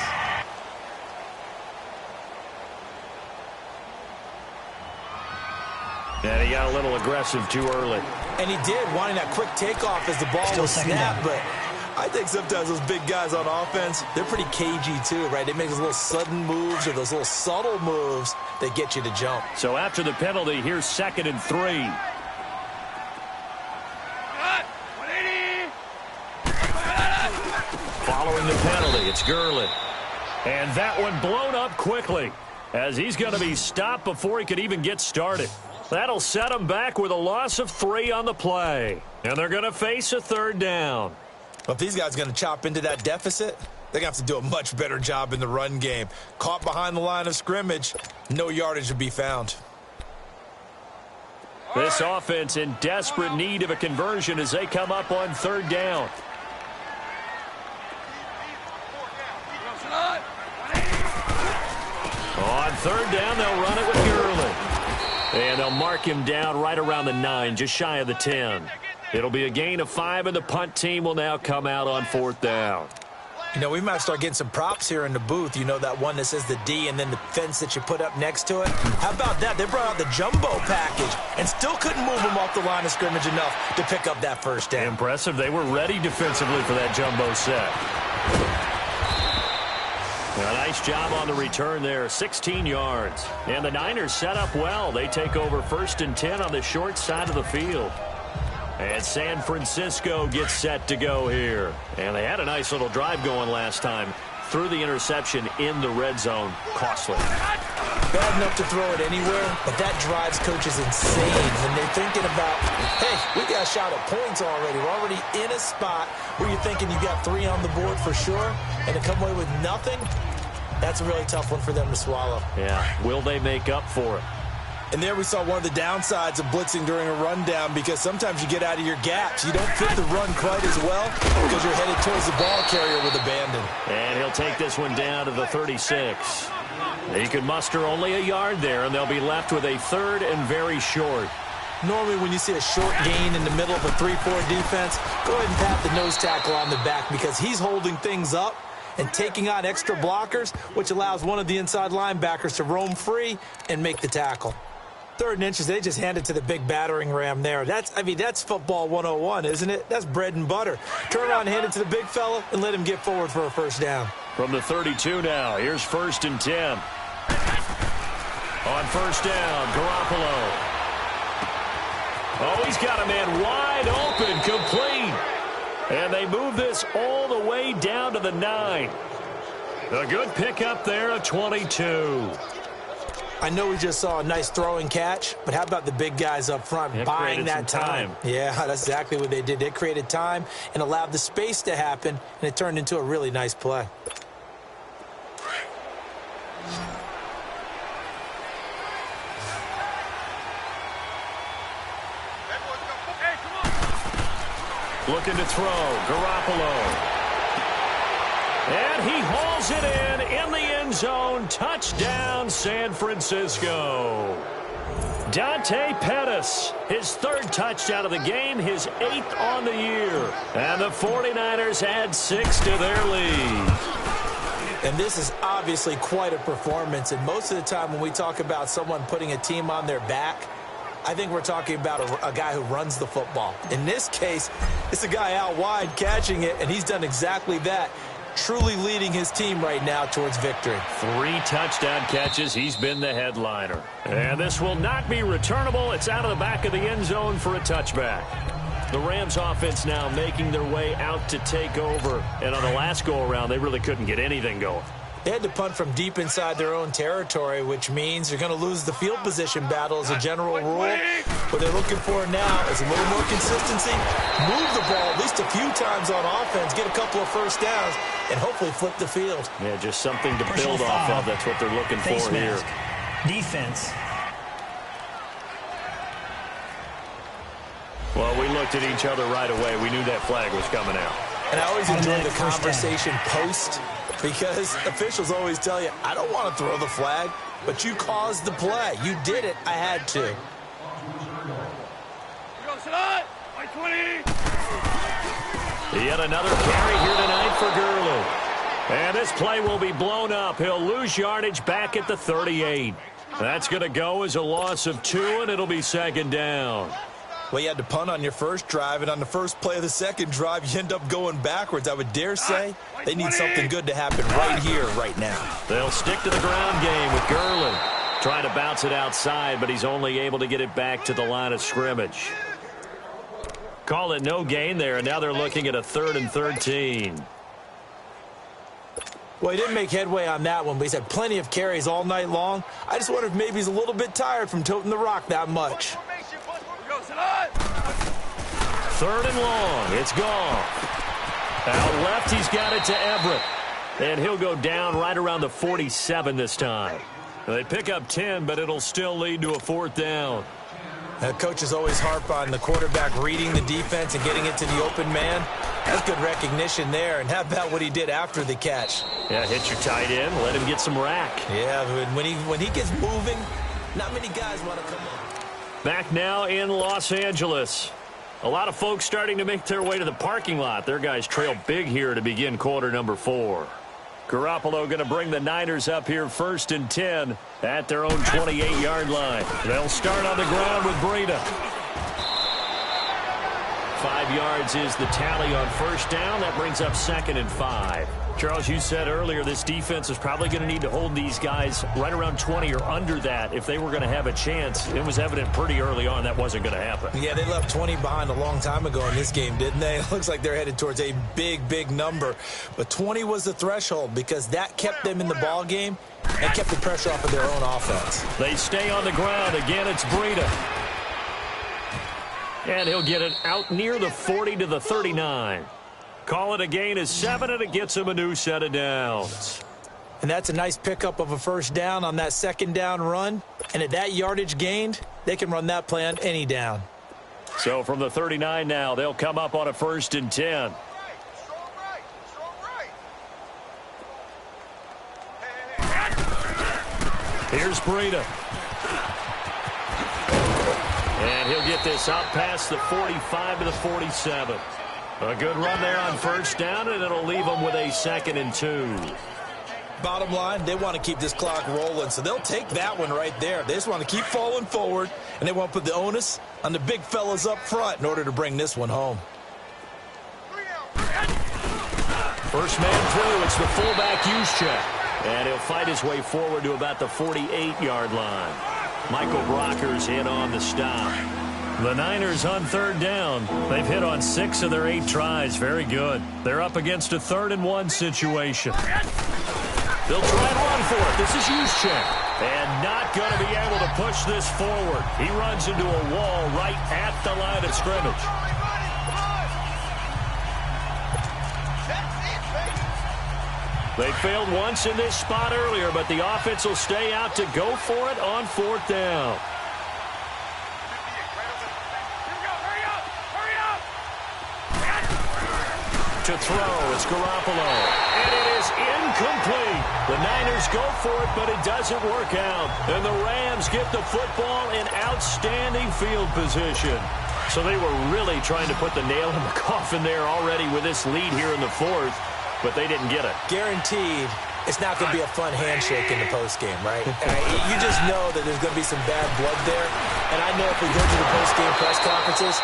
And he got a little aggressive too early. And he did, wanting that quick takeoff as the ball was snapped, but I think sometimes those big guys on offense, they're pretty cagey too, right? They make those little sudden moves or those little subtle moves that get you to jump. So after the penalty, here's 2nd and 3. Following the penalty, it's Gurley. And that one blown up quickly as he's going to be stopped before he could even get started. That'll set him back with a loss of 3 on the play. And they're going to face a 3rd down. Well, if these guys are going to chop into that deficit, they're going to have to do a much better job in the run game. Caught behind the line of scrimmage, no yardage to be found. This offense in desperate need of a conversion as they come up on 3rd down. On 3rd down, they'll run it with Gurley. And they'll mark him down right around the 9, just shy of the 10. It'll be a gain of 5, and the punt team will now come out on 4th down. You know, we might start getting some props here in the booth. You know, that one that says the D and then the fence that you put up next to it. How about that? They brought out the jumbo package and still couldn't move them off the line of scrimmage enough to pick up that first down. Impressive. They were ready defensively for that jumbo set. A nice job on the return there, 16 yards. And the Niners set up well. They take over 1st and 10 on the short side of the field. And San Francisco gets set to go here. And they had a nice little drive going last time. Threw the interception in the red zone. Costly. Bad enough to throw it anywhere, but that drives coaches insane when they're thinking about, hey, we got a shot at points already. We're already in a spot where you're thinking you got 3 on the board for sure, and to come away with nothing, that's a really tough one for them to swallow. Yeah, will they make up for it? And there we saw one of the downsides of blitzing during a rundown, because sometimes you get out of your gaps. You don't fit the run quite as well because you're headed towards the ball carrier with abandon. And he'll take this one down to the 36. He can muster only a yard there, and they'll be left with a 3rd and very short. Normally when you see a short gain in the middle of a 3-4 defense, go ahead and pat the nose tackle on the back, because he's holding things up and taking on extra blockers, which allows one of the inside linebackers to roam free and make the tackle. 3rd and inches, they just hand it to the big battering ram there. That's football 101, isn't it? That's bread and butter. Turn around and hand it to the big fella and let him get forward for a first down. From the 32 now, here's 1st and 10. On 1st down, Garoppolo. Oh, he's got a man wide open, complete. And they move this all the way down to the 9. A good pickup there of 22. I know we just saw a nice throwing catch, but how about the big guys up front buying that time? Yeah, that's exactly what they did. They created time and allowed the space to happen, and it turned into a really nice play. Looking to throw, Garoppolo. And he hauls it in the end zone. Touchdown, San Francisco. Dante Pettis, his 3rd touchdown of the game, his 8th on the year. And the 49ers add 6 to their lead. And this is obviously quite a performance. And most of the time when we talk about someone putting a team on their back, I think we're talking about a guy who runs the football. In this case, it's a guy out wide catching it, and he's done exactly that. Truly leading his team right now towards victory. 3 touchdown catches. He's been the headliner. And this will not be returnable. It's out of the back of the end zone for a touchback. The Rams offense now making their way out to take over. And on the last go-around, they really couldn't get anything going. They had to punt from deep inside their own territory, which means you're going to lose the field position battle as a general rule. What they're looking for now is a little more consistency, move the ball at least a few times on offense, get a couple of first downs, and hopefully flip the field. Yeah, just something to build off of. That's what they're looking for here. Defense. Well, we looked at each other right away. We knew that flag was coming out. And I always enjoy the conversation post, because officials always tell you, I don't want to throw the flag, but you caused the play. You did it. I had to. Yet another carry here tonight for Gurley. And this play will be blown up. He'll lose yardage back at the 38. That's going to go as a loss of 2, and it'll be 2nd down. Well, you had to punt on your first drive, and on the first play of the second drive, you end up going backwards. I would dare say they need something good to happen right here, right now. They'll stick to the ground game with Gurley. Trying to bounce it outside, but he's only able to get it back to the line of scrimmage. Call it no gain there, and now they're looking at a 3rd and 13. Well, he didn't make headway on that one, but he's had plenty of carries all night long. I just wonder if maybe he's a little bit tired from toting the rock that much. 3rd and long. It's gone. Out left, he's got it to Everett. And he'll go down right around the 47 this time. They pick up 10, but it'll still lead to a 4th down. Coaches always harp on the quarterback reading the defense and getting it to the open man. That's good recognition there. And how about what he did after the catch? Yeah, hit your tight end, let him get some rack. Yeah, when he gets moving, not many guys want to come on. Back now in Los Angeles. A lot of folks starting to make their way to the parking lot. Their guys trail big here to begin quarter number 4. Garoppolo going to bring the Niners up here 1st and 10 at their own 28-yard line. They'll start on the ground with Breida. 5 yards is the tally on first down. That brings up 2nd and 5. Charles, you said earlier this defense is probably going to need to hold these guys right around 20 or under that if they were going to have a chance. It was evident pretty early on that wasn't going to happen. Yeah, they left 20 behind a long time ago in this game, didn't they? It looks like they're headed towards a big, big number. But 20 was the threshold because that kept them in the ball game and kept the pressure off of their own offense. They stay on the ground. Again, it's Breida. And he'll get it out near the 40 to the 39. Call it a gain of 7, and it gets him a new set of downs. And that's a nice pickup of a first down on that 2nd down run. And at that yardage gained, they can run that play on any down. So from the 39 now, they'll come up on a 1st and 10. Here's Breida. And he'll get this out past the 45 to the 47. A good run there on first down, and it'll leave them with a 2nd and 2. Bottom line, they want to keep this clock rolling, so they'll take that one right there. They just want to keep falling forward, and they want to put the onus on the big fellas up front in order to bring this one home. First man through, it's the fullback Juszczyk. And he'll fight his way forward to about the 48-yard line. Michael Brocker's in on the stop. The Niners on 3rd down. They've hit on 6 of their 8 tries. Very good. They're up against a 3rd and 1 situation. They'll try and run for it. This is Juszczyk. And not going to be able to push this forward. He runs into a wall right at the line of scrimmage. They failed once in this spot earlier, but the offense will stay out to go for it on 4th down. To throw, it's Garoppolo. And it is incomplete. The Niners go for it, but it doesn't work out. And the Rams get the football in outstanding field position. So they were really trying to put the nail in the coffin there already with this lead here in the 4th, but they didn't get it. Guaranteed, it's not going to be a fun handshake in the postgame, right? You just know that there's going to be some bad blood there. And I know if we go to the postgame press conferences,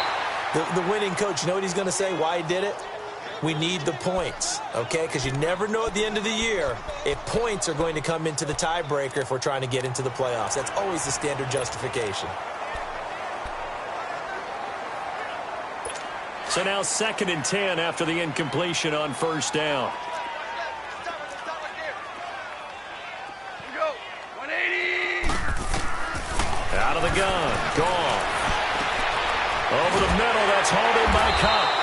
the winning coach, you know what he's going to say, why he did it? We need the points, okay? Because you never know at the end of the year if points are going to come into the tiebreaker if we're trying to get into the playoffs. That's always the standard justification. So now 2nd and 10 after the incompletion on first down. Out of the gun. Goff. Over the middle. That's hauled in by Kupp.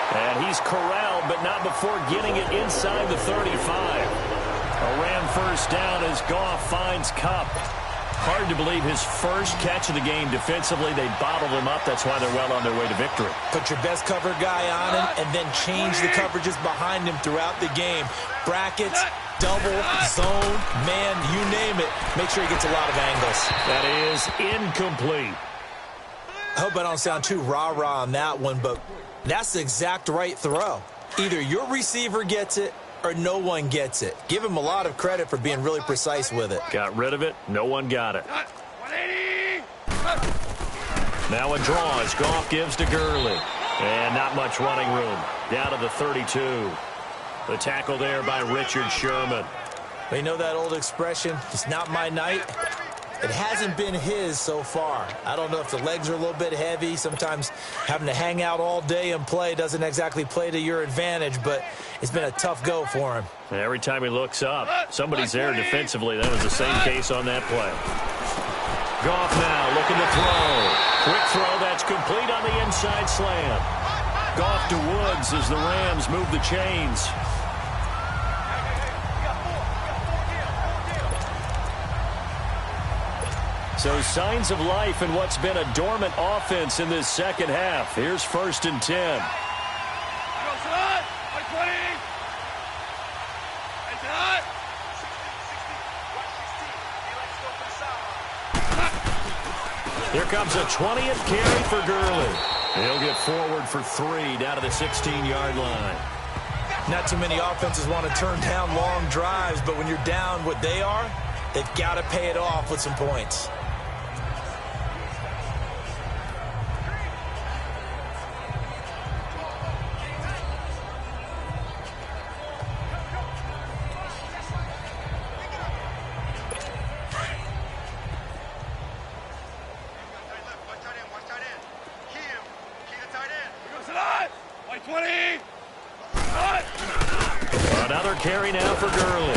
And he's corralled, but not before getting it inside the 35. A Ram first down as Goff finds Kupp. Hard to believe his first catch of the game defensively. They bottled him up. That's why they're well on their way to victory. Put your best cover guy on him and then change the coverages behind him throughout the game. Brackets, double, zone, man, you name it. Make sure he gets a lot of angles. That is incomplete. I hope I don't sound too rah-rah on that one, but that's the exact right throw. Either your receiver gets it or no one gets it. Give him a lot of credit for being really precise with it. Got rid of it. No one got it. Now a draw as Goff gives to Gurley. And not much running room. Down to the 32. The tackle there by Richard Sherman. You know that old expression, it's not my night? It hasn't been his so far. I don't know if the legs are a little bit heavy. Sometimes having to hang out all day and play doesn't exactly play to your advantage, but it's been a tough go for him. Every time he looks up, somebody's there defensively. That was the same case on that play. Goff now looking to throw. Quick throw that's complete on the inside slant. Goff to Woods as the Rams move the chains. So signs of life in what's been a dormant offense in this second half. Here's 1st and 10. Here comes a 20th carry for Gurley. He'll get forward for 3 down to the 16-yard line. Not too many offenses want to turn down long drives, but when you're down what they are, they've got to pay it off with some points. Another carry now for Gurley.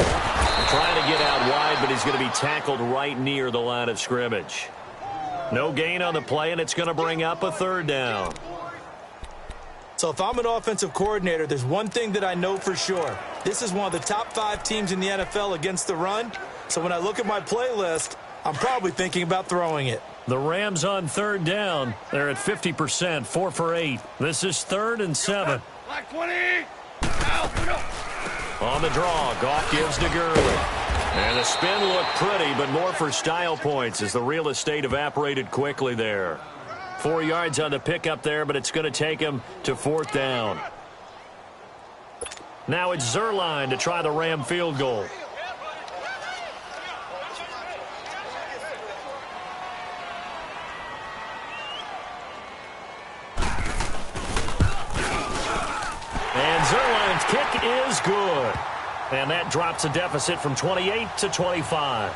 Trying to get out wide, but he's going to be tackled right near the line of scrimmage. No gain on the play, and it's going to bring up a 3rd down. So if I'm an offensive coordinator, there's one thing that I know for sure. This is one of the top 5 teams in the NFL against the run. So when I look at my playlist, I'm probably thinking about throwing it. The Rams on 3rd down. They're at 50%, 4 for 8. This is 3rd and 7. Black 20. On the draw, Goff gives to Gurley. And the spin looked pretty, but more for style points as the real estate evaporated quickly there. 4 yards on the pickup there, but it's going to take him to 4th down. Now it's Zerline to try the Ram field goal. And Zerline's kick is good. And that drops a deficit from 28 to 25.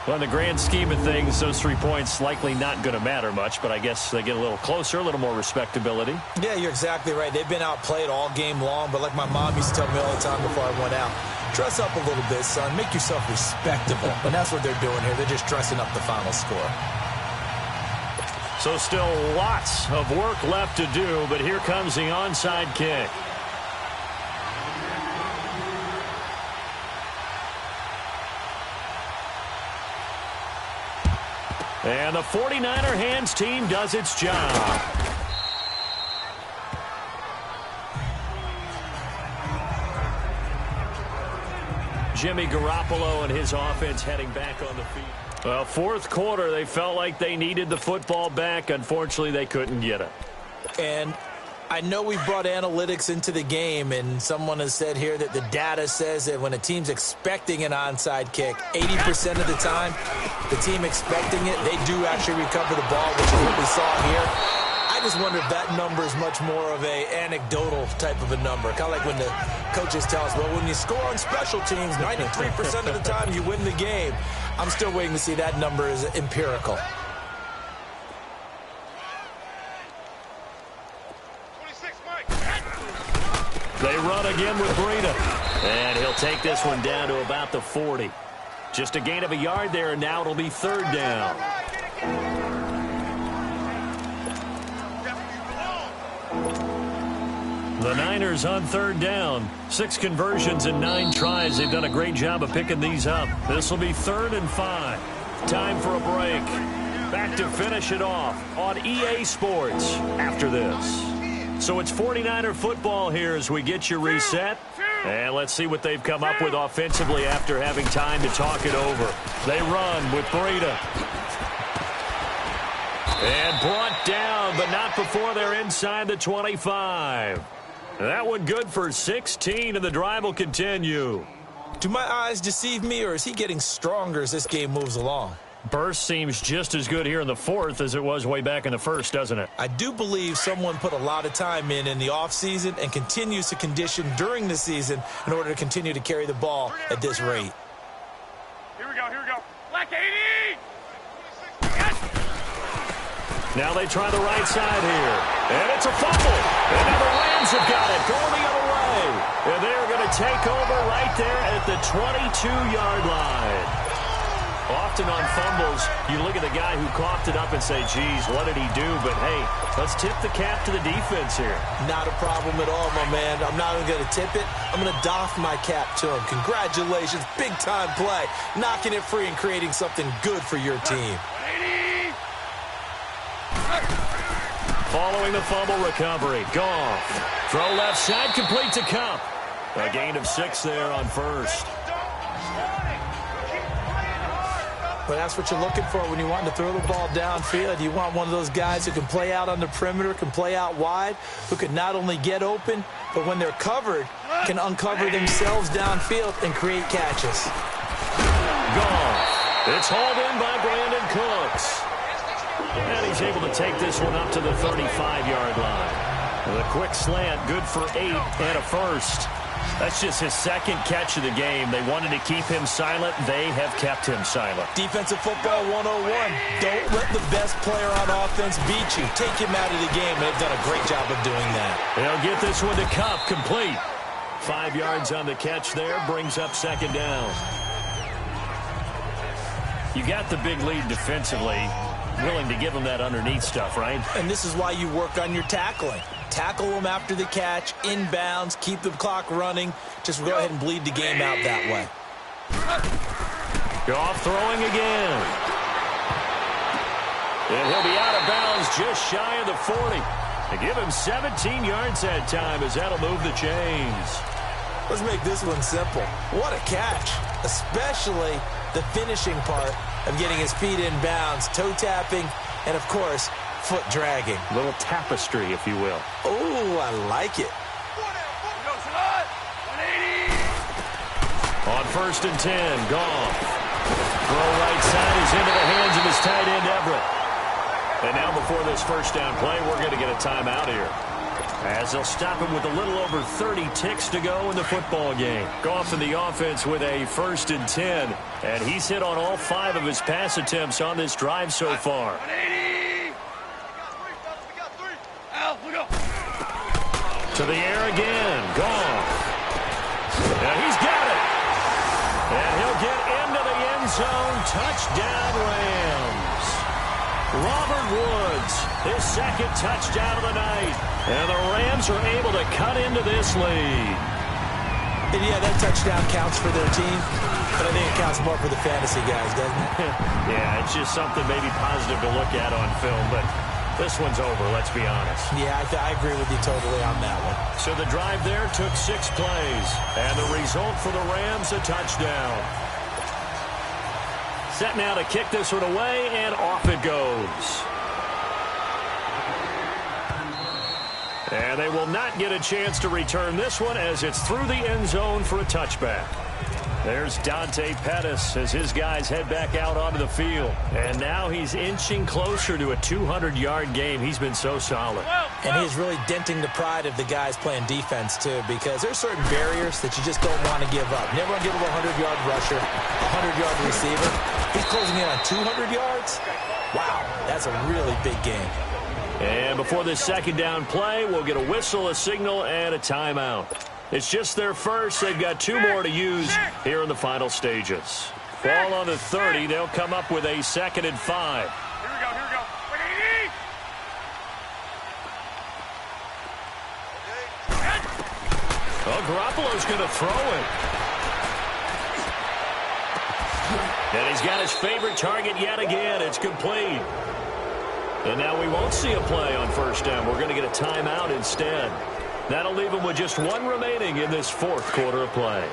Well, in the grand scheme of things, those 3 points likely not going to matter much, but I guess they get a little closer, a little more respectability. Yeah, you're exactly right. They've been outplayed all game long, but like my mom used to tell me all the time before I went out, dress up a little bit, son. Make yourself respectable. And that's what they're doing here. They're just dressing up the final score. So still lots of work left to do, but here comes the onside kick. And the 49er hands team does its job. Jimmy Garoppolo and his offense heading back on the field. Well, 4th quarter, they felt like they needed the football back. Unfortunately, they couldn't get it. And I know we brought analytics into the game, and someone has said here that the data says that when a team's expecting an onside kick, 80% of the time, the team expecting it, they do actually recover the ball, which is what we saw here. I just wonder if that number is much more of a anecdotal type of a number. Kind of like when the coaches tell us, well, when you score on special teams, 93% of the time you win the game. I'm still waiting to see that number is empirical. They run again with Breida. And he'll take this one down to about the 40. Just a gain of a yard there, and now it'll be 3rd down. The Niners on 3rd down. 6 conversions in 9 tries. They've done a great job of picking these up. This will be 3rd and 5. Time for a break. Back to finish it off on EA Sports after this. So it's 49er football here as we get you reset. And let's see what they've come up with offensively after having time to talk it over. They run with Breida. And brought down, but not before they're inside the 25. That one good for 16, and the drive will continue. Do my eyes deceive me, or is he getting stronger as this game moves along? Burst seems just as good here in the 4th as it was way back in the 1st, doesn't it? I do believe someone put a lot of time in the offseason and continues to condition during the season in order to continue to carry the ball at this rate. Here we go. Black 80! Now they try the right side here. And it's a fumble. And now the Rams have got it. Going the other way. And they're going to take over right there at the 22-yard line. Often on fumbles, you look at the guy who coughed it up and say, geez, what did he do? But, hey, let's tip the cap to the defense here. Not a problem at all, my man. I'm not even going to tip it. I'm going to doff my cap to him. Congratulations. Big-time play. Knocking it free and creating something good for your team. Following the fumble recovery, Goff. Throw left side, complete to Cup. A gain of 6 there on 1st. But that's what you're looking for when you want to throw the ball downfield. You want one of those guys who can play out on the perimeter, can play out wide, who can not only get open, but when they're covered, can uncover themselves downfield and create catches. Gone. It's hauled in by Brandon Cooks. And he's able to take this one up to the 35-yard line. The quick slant, good for 8 and a first. That's just his second catch of the game. They wanted to keep him silent. They have kept him silent. Defensive football 101. Don't let the best player on offense beat you. Take him out of the game. They've done a great job of doing that. They'll get this one to Cup, complete. 5 yards on the catch there, brings up second down. You got the big lead defensively. Willing to give him that underneath stuff, right? And this is why you work on your tackling. Tackle them after the catch, inbounds, keep the clock running. Just go ahead and bleed the game out that way. Goff throwing again. And he'll be out of bounds just shy of the 40. They give him 17 yards that time as that'll move the chains. Let's make this one simple. What a catch, especially the finishing part of getting his feet in bounds, toe tapping, and of course, foot dragging. A little tapestry, if you will. Oh, I like it. On 1st and 10, Goff. Throw right side is into the hands of his tight end, Everett. And now before this first down play, we're going to get a timeout here, as they'll stop him with a little over 30 ticks to go in the football game. Goff in the offense with a 1st and 10, and he's hit on all 5 of his pass attempts on this drive so far. To the air again, Goff. And he's got it. And he'll get into the end zone. Touchdown, Rams. Robert Woods, his second touchdown of the night. And the Rams are able to cut into this lead. And yeah, that touchdown counts for their team, but I think it counts more for the fantasy guys, doesn't it? Yeah, it's just something maybe positive to look at on film, but this one's over, let's be honest. Yeah, I agree with you totally on that one. So the drive there took 6 plays, and the result for the Rams, a touchdown. Set now to kick this one away, and off it goes. And they will not get a chance to return this one as it's through the end zone for a touchback. There's Dante Pettis as his guys head back out onto the field. And now he's inching closer to a 200-yard game. He's been so solid. And he's really denting the pride of the guys playing defense, too, because there's certain barriers that you just don't want to give up. Never want to give up a 100-yard rusher, a 100-yard receiver. He's closing in on 200 yards. Wow, that's a really big game. And before this second down play, we'll get a whistle, a signal, and a timeout. It's just their first. They've got 2 more to use here in the final stages. Ball on the 30. They'll come up with a 2nd and 5. Here we go. Well, Garoppolo's going to throw it. And he's got his favorite target yet again. It's complete. And now we won't see a play on first down. We're going to get a timeout instead. That'll leave him with just 1 remaining in this 4th quarter of play.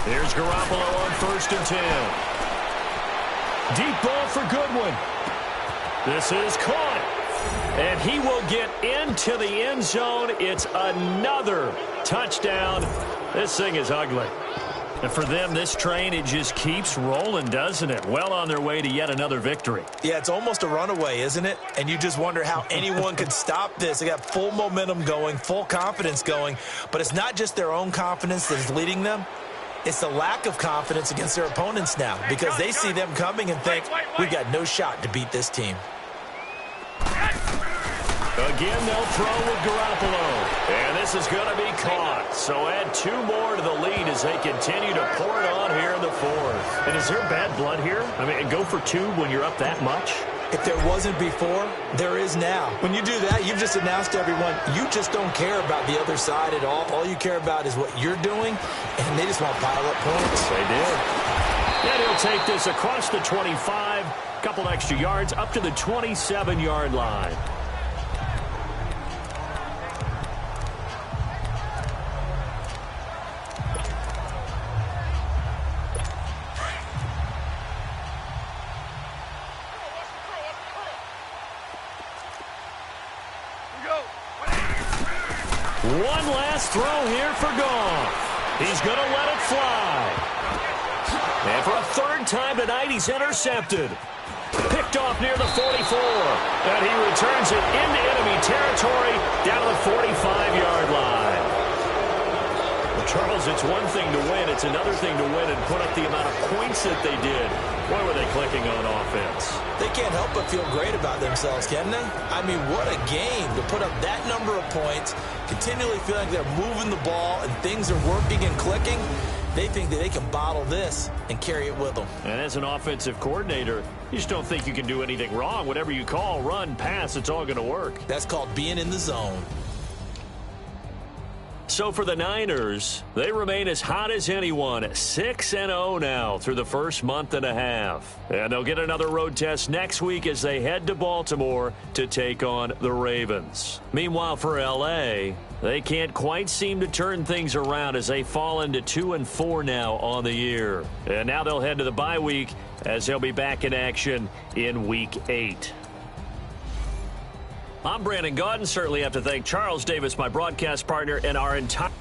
Here's Garoppolo on 1st and 10. Deep ball for Goodwin. This is caught. And he will get into the end zone. It's another touchdown. This thing is ugly. And for them, this train, it just keeps rolling, doesn't it? Well on their way to yet another victory. Yeah, it's almost a runaway, isn't it? And you just wonder how anyone could stop this. They got full momentum going, full confidence going. But it's not just their own confidence that is leading them. It's the lack of confidence against their opponents now, because they see them coming and think, we've got no shot to beat this team. Again, they'll throw with Garoppolo. And this is going to be caught. So add 2 more to the lead as they continue to pour it on here in the 4th. And is there bad blood here? I mean, go for 2 when you're up that much? If there wasn't before, there is now. When you do that, you've just announced to everyone, you just don't care about the other side at all. All you care about is what you're doing, and they just want to pile up points. They did. And he'll take this across the 25, a couple extra yards, up to the 27-yard line. One last throw here for Goff. He's going to let it fly. And for a third time tonight, he's intercepted. Picked off near the 44. And he returns it into enemy territory down to the 45-yard line. Well, Charles, it's one thing to win. It's another thing to win and put up the amount of points that they did. Boy, were they clicking on offense. They can't help but feel great about themselves, can they? I mean, what a game to put up that number of points, continually feeling like they're moving the ball and things are working and clicking. They think that they can bottle this and carry it with them. And as an offensive coordinator, you just don't think you can do anything wrong. Whatever you call, run, pass, it's all going to work. That's called being in the zone. So for the Niners, they remain as hot as anyone, 6-0 now through the first month and a half. And they'll get another road test next week as they head to Baltimore to take on the Ravens. Meanwhile, for L.A., they can't quite seem to turn things around as they fall into 2-4 now on the year. And now they'll head to the bye week as they'll be back in action in Week 8. I'm Brandon Gaudin. Certainly have to thank Charles Davis, my broadcast partner, and our entire